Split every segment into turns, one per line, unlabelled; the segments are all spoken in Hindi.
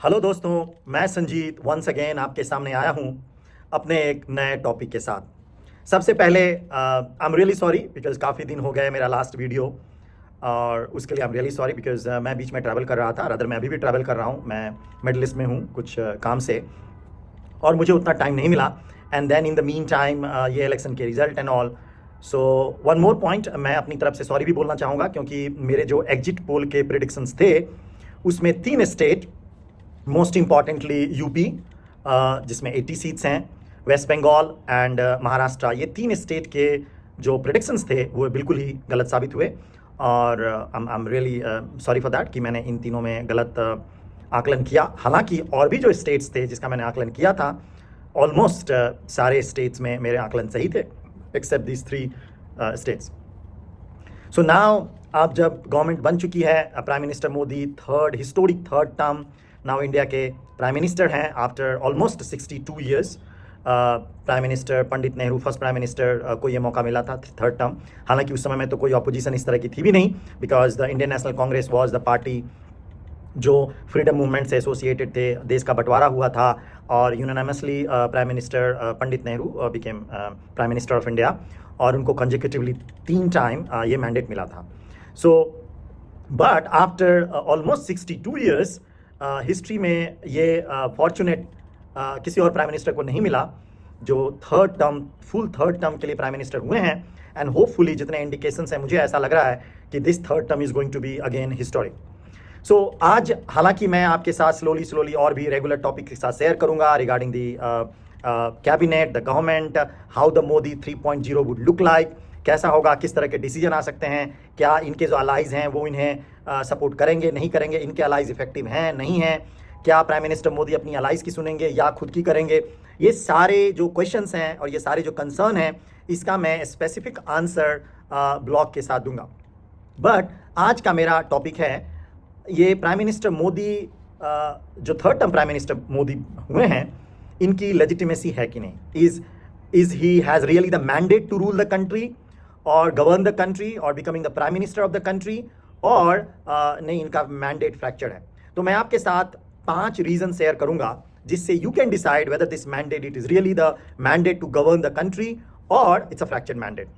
हेलो दोस्तों, मैं संजीत वंस अगेन आपके सामने आया हूँ अपने एक नए टॉपिक के साथ। सबसे पहले I am really sorry because काफ़ी दिन हो गए मेरा लास्ट वीडियो, और उसके लिए I am really sorry because मैं बीच में ट्रैवल कर रहा था। रदर मैं अभी भी ट्रैवल कर रहा हूँ। मैं मिडल ईस्ट में हूँ कुछ काम से, और मुझे उतना टाइम नहीं मिला। And then in the mean time ये इलेक्शन के result and all. So one more point, मैं अपनी तरफ से सॉरी भी बोलना चाहूँगा क्योंकि मेरे जो एग्जिट पोल के प्रिडिक्शंस थे उसमें 3 स्टेट, मोस्ट इम्पॉर्टेंटली यूपी जिसमें 80 सीट्स हैं, वेस्ट बंगाल एंड महाराष्ट्र, ये 3 स्टेट के जो प्रेडिक्शंस थे वो बिल्कुल ही गलत साबित हुए। और I am really sorry for that कि मैंने इन तीनों में गलत आकलन किया। हालांकि और भी जो स्टेट्स थे जिसका मैंने आकलन किया था, ऑलमोस्ट सारे स्टेट्स में मेरे आकलन सही थे except this 3 states. So now अब जब गवर्नमेंट बन चुकी है, prime minister Modi historic third term now India के प्राइम मिनिस्टर हैं after almost 62 years. Prime minister Pandit Nehru first prime minister को ये मौका मिला था थर्ड टर्म। हालांकि उस समय में तो कोई अपोजिशन इस तरह की थी भी नहीं, because the Indian national Congress was the party जो फ्रीडम मूवमेंट से एसोसिएटेड थे। देश का बंटवारा हुआ था और unanimously prime minister Pandit Nehru became prime minister of India, और उनको कंसेक्यूटिवली 3 टाइम ये मैंडेट मिला था। So but after almost 62 years history में ये फॉर्चुनेट किसी और प्राइम मिनिस्टर को नहीं मिला जो फुल थर्ड टर्म के लिए प्राइम मिनिस्टर हुए हैं। एंड होपफुली जितने इंडिकेशंस हैं, मुझे ऐसा लग रहा है कि this third term is going to be again historic. So आज हालांकि मैं आपके साथ स्लोली और भी रेगुलर टॉपिक के साथ शेयर करूंगा regarding the cabinet, the government, how the Modi 3.0 would look like, कैसा होगा, किस तरह के डिसीजन आ सकते हैं, क्या इनके जो अलाइज हैं वो इन्हें सपोर्ट करेंगे नहीं करेंगे, इनके अलाइज इफेक्टिव हैं नहीं हैं, क्या प्राइम मिनिस्टर मोदी अपनी अलाइज की सुनेंगे या खुद की करेंगे। ये सारे जो क्वेश्चंस हैं और ये सारे जो कंसर्न हैं, इसका मैं स्पेसिफिक आंसर ब्लॉग के साथ दूंगा। बट आज का मेरा टॉपिक है ये प्राइम मिनिस्टर मोदी, जो third term prime minister Modi हुए हैं, इनकी लेजिटिमेसी है कि नहीं। Is he has really the mandate to rule the country और गवर्न द कंट्री और becoming the prime minister of the country, और नहीं, इनका मैंडेट फ्रैक्चर है। तो मैं आपके साथ 5 रीजन शेयर करूंगा जिससे you can decide whether this mandate it is really the mandate to govern the country और it's a fractured mandate.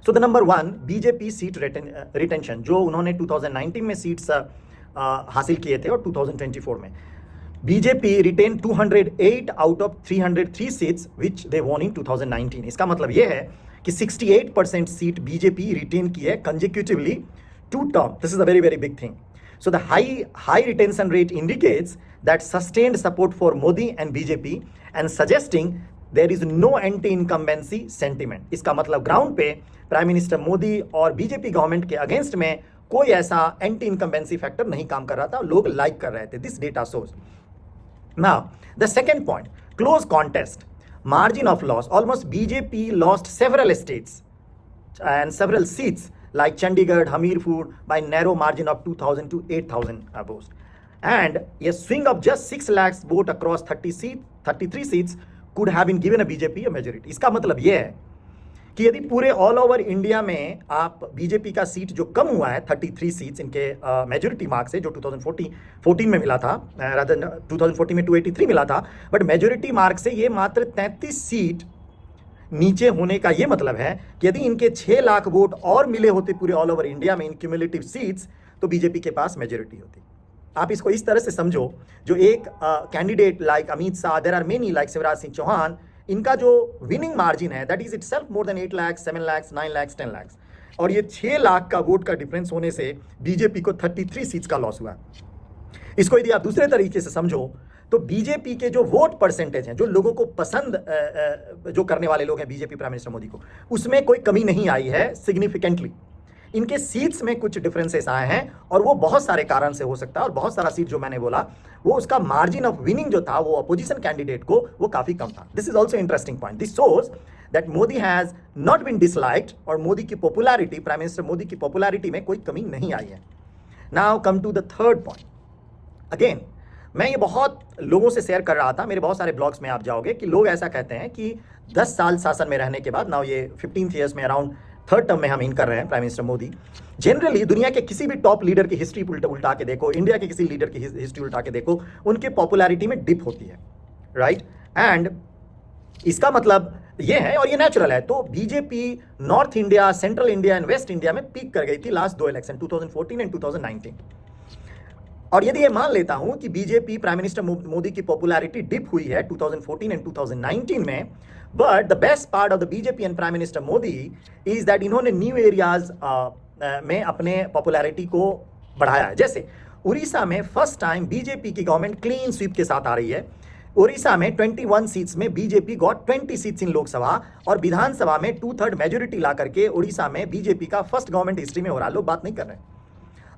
So the number 1, BJP seat retention, जो उन्होंने 2019 में सीट्स हासिल किए थे और 2024 में BJP retain 208 out of 303 seats which they won in 2019। इसका मतलब यह है कि 68% सीट बीजेपी रिटेन की है consecutively 2 term. This is a very big thing. So the high retention rate indicates that sustained support for Modi and BJP and suggesting there is no anti incumbency sentiment. इसका मतलब ग्राउंड पे प्राइम मिनिस्टर मोदी और बीजेपी गवर्नमेंट के अगेंस्ट में कोई ऐसा एंटी इनकम्बेंसी फैक्टर नहीं काम कर रहा था, लोग लाइक कर रहे थे। This data shows. Now the second point, close contest, margin of loss. Almost BJP lost several states and several seats like Chandigarh, Hamirpur by narrow margin of 2,000 to 8,000 votes. And a swing of just 6 lakhs vote across 33 seats could have been given a BJP a majority. इसका मतलब यह है कि यदि पूरे ऑल ओवर इंडिया में आप बीजेपी का सीट जो कम हुआ है 33 सीट्स इनके मेजोरिटी मार्क से, जो 2014 में मिला था, 2014 में 283 मिला था, बट मेजोरिटी मार्क से ये मात्र 33 सीट नीचे होने का ये मतलब है कि यदि इनके 6 लाख वोट और मिले होते पूरे ऑल ओवर इंडिया में इन क्यूमुलेटिव सीट्स, तो बीजेपी के पास मेजोरिटी होती। आप इसको इस तरह से समझो, जो एक candidate like Amit Shah, there are many like Shivraj Singh Chauhan, इनका जो विनिंग मार्जिन है that is itself more than 8 lakh, 7 lakh, 9 lakh, 10 lakh, और ये 6 लाख का वोट का डिफरेंस होने से बीजेपी को 33 सीट्स का लॉस हुआ। इसको यदि आप दूसरे तरीके से समझो तो बीजेपी के जो वोट परसेंटेज हैं, जो लोगों को पसंद जो करने वाले लोग हैं बीजेपी प्राइम मिनिस्टर मोदी को, उसमें कोई कमी नहीं आई है सिग्निफिकेंटली। इनके सीट्स में कुछ डिफरेंसेस आए हैं और वो बहुत सारे कारण से हो सकता है, और बहुत सारा सीट जो मैंने बोला वो उसका मार्जिन ऑफ विनिंग जो था वो अपोजिशन कैंडिडेट को वो काफी कम था। This is also interesting point. This shows that Modi has not been disliked, और मोदी की पॉपुलैरिटी, प्राइम मिनिस्टर मोदी की पॉपुलैरिटी में कोई कमी नहीं आई है। Now come to the third point. Again मैं ये बहुत लोगों से शेयर कर रहा था, मेरे बहुत सारे ब्लॉग्स में आप जाओगे कि लोग ऐसा कहते हैं कि 10 साल शासन में रहने के बाद, नाउ ये 15th ईयर्स में अराउंड थर्ड टर्म में हम इन कर रहे हैं प्राइम मिनिस्टर मोदी। जनरली दुनिया के किसी भी टॉप लीडर की हिस्ट्री उल्टा के देखो, इंडिया के किसी लीडर की हिस्ट्री उल्टा के देखो, उनके पॉपुलैरिटी में डिप होती है, राइट। एंड इसका मतलब ये है, और ये नेचुरल है। तो BJP north India, central India and waste India में पीक कर गई थी लास्ट 2 इलेक्शन 2014 एंड 2019। और यदि ये मान लेता हूं कि बीजेपी प्राइम मिनिस्टर मोदी की पॉपुलैरिटी डिप हुई है 2014 एंड 2019 में, but the best part of the BJP and prime minister Modi is that इन्होंने न्यू एरियाज में अपने पॉपुलैरिटी को बढ़ाया है। जैसे उड़ीसा में फर्स्ट टाइम बीजेपी की गवर्नमेंट क्लीन स्वीप के साथ आ रही है। उड़ीसा में 21 सीट्स में BJP got 20 seats in Lok Sabha, और विधानसभा में 2/3 मेजोरिटी ला करके उड़ीसा में बीजेपी का फर्स्ट गवर्नमेंट हिस्ट्री में हो रहा। लोग बात नहीं कर रहे।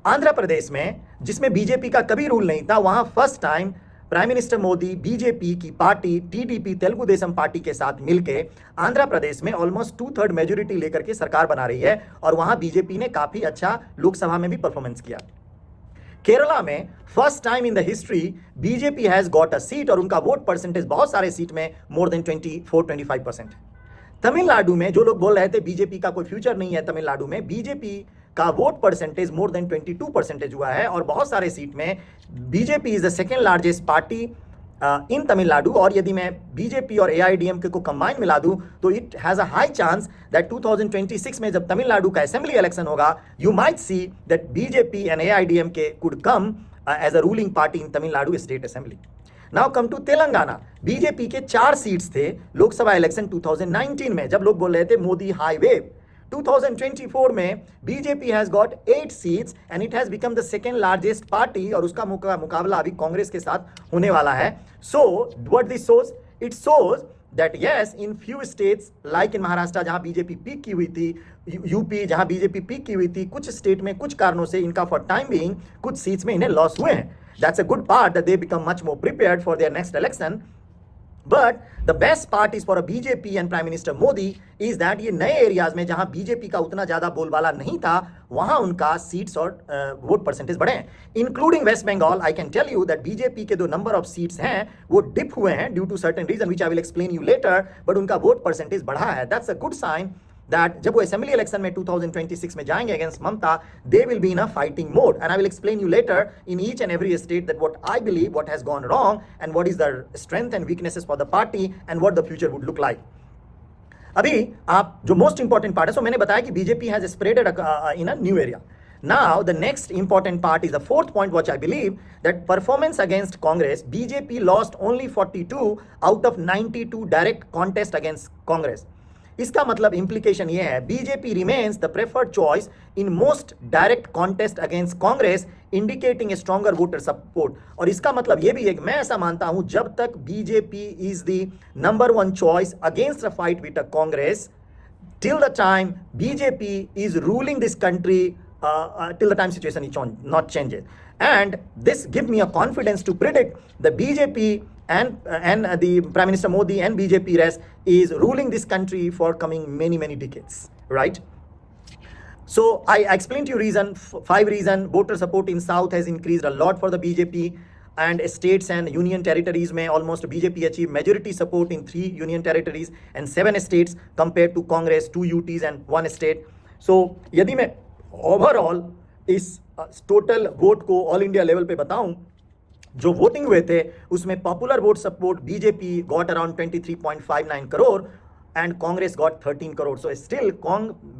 आंध्र प्रदेश में, जिसमें बीजेपी का कभी रूल नहीं था, वहां first time prime minister Modi BJP की party TDP Telugu Desam party के साथ मिलकर आंध्र प्रदेश में ऑलमोस्ट 2/3 मेजोरिटी लेकर के सरकार बना रही है, और वहां बीजेपी ने काफी अच्छा लोकसभा में भी परफॉर्मेंस किया। केरला में first time in the history BJP has got a seat, और उनका वोट परसेंटेज बहुत सारे सीट में मोर देन 24-25%। तमिलनाडु में जो लोग बोल रहे थे बीजेपी का कोई फ्यूचर नहीं है, तमिलनाडु में बीजेपी का वोट परसेंटेज मोर देन 22% हुआ है, और बहुत सारे सीट में BJP is the second largest party in Tamil Nadu. और यदि मैं बीजेपी और एआईडीएमके को कंबाइन मिला दूं तो it has a high chance that 2026 में जब तमिलनाडु का असेंबली इलेक्शन होगा, you might see that BJP and AIADMK could come as a ruling party in Tamil Nadu state assembly. Now come to Telangana. BJP के 4 सीट्स थे लोकसभा इलेक्शन 2019 में, जब लोग बोल रहे थे मोदी हाई वेव। 2024 में BJP has got 8 seats and it has become the second largest party, और उसका मुकाबला अभी कांग्रेस के साथ होने वाला है। So what this shows, it shows that yes, in few states like in Maharashtra जहां बीजेपी पीक की हुई थी, यूपी जहां बीजेपी पीक की हुई थी, कुछ स्टेट में कुछ कारणों से इनका फॉर टाइम बीइंग कुछ सीट्स में इन्हें लॉस हुए हैं। That's a good part that they become much more prepared for their next election. But the best part is for a BJP and Prime Minister Modi is that ये नए एरियाज में जहां बीजेपी का उतना ज्यादा बोलबाला नहीं था, वहां उनका सीट्स और वोट परसेंटेज बढ़े हैं। Including West Bengal, I can tell you that BJP के जो नंबर ऑफ सीट्स हैं वो डिप हुए हैं due to certain reason which I will explain you later, but उनका वोट परसेंटेज बढ़ा है। That's a good sign that जब वो असेंबली इलेक्शन में 2026 में जाएंगे against Mamata, they will be in a fighting mode, and I will explain you later in each and every state that what I believe, what has gone wrong, and what is the strength and weaknesses for the party, and what the future would look like. अभी आप जो मोस्ट इंपॉर्टेंट पार्ट है, सो मैंने बताया कि BJP has spreaded in a new area. Now the next important part is the fourth point, which I believe that performance against Congress, BJP lost only 42 out of 92 direct contest against Congress. इसका मतलब इंप्लीकेशन ये है, BJP remains the preferred choice in most direct contest against Congress, indicating A stronger voter support. और इसका मतलब ये भी है कि मैं ऐसा मानता हूं, जब तक BJP is the number 1 choice against a fight with a Congress, till the time BJP is ruling this country, till the time situation is not changes. And this gives me a confidence to predict the BJP and the Prime Minister Modi and BJP rest is ruling this country for coming many decades, right? So I explained to you 5 reason. Voter support in South has increased a lot for the BJP, and states and union territories में almost BJP achieved majority support in 3 union territories and 7 states compared to Congress 2 UTs and 1 state. So यदि मैं ओवरऑल इस टोटल वोट को ऑल इंडिया लेवल पे बताऊं, जो वोटिंग हुए थे उसमें popular vote support BJP got around 23.59 crore and Congress got 13 crore. So still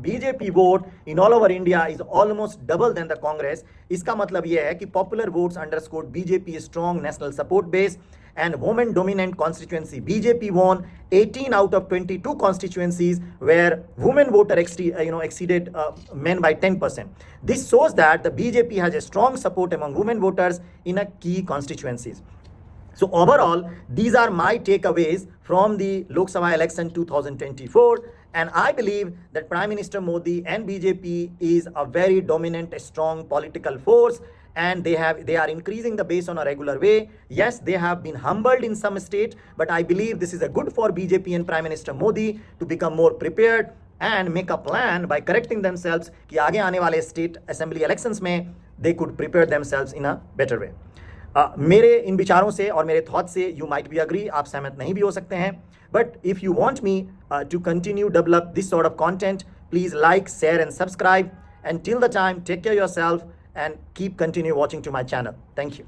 BJP vote in all over India is almost double than the Congress. इसका मतलब यह है कि popular votes underscored BJP strong national support base and women dominant constituency. BJP won 18 out of 22 constituencies where women voter exceeded men by 10%. This shows that the BJP has a strong support among women voters in a key constituencies. So overall, these are my takeaways from the Lok Sabha election 2024, and I believe that Prime Minister Modi and BJP is a very dominant, strong political force, and they are increasing the base on a regular way. Yes, they have been humbled in some states, but I believe this is a good for BJP and Prime Minister Modi to become more prepared and make a plan by correcting themselves कि आगे आने वाले state assembly elections में they could prepare themselves in a better way. मेरे इन विचारों से और मेरे थॉट से यू माइट बी अग्री, आप सहमत नहीं भी हो सकते हैं, but if you want me to continue develop this sort of content, Please like, share, and subscribe. And till the time, take care of yourself and keep continue watching to my channel. Thank you.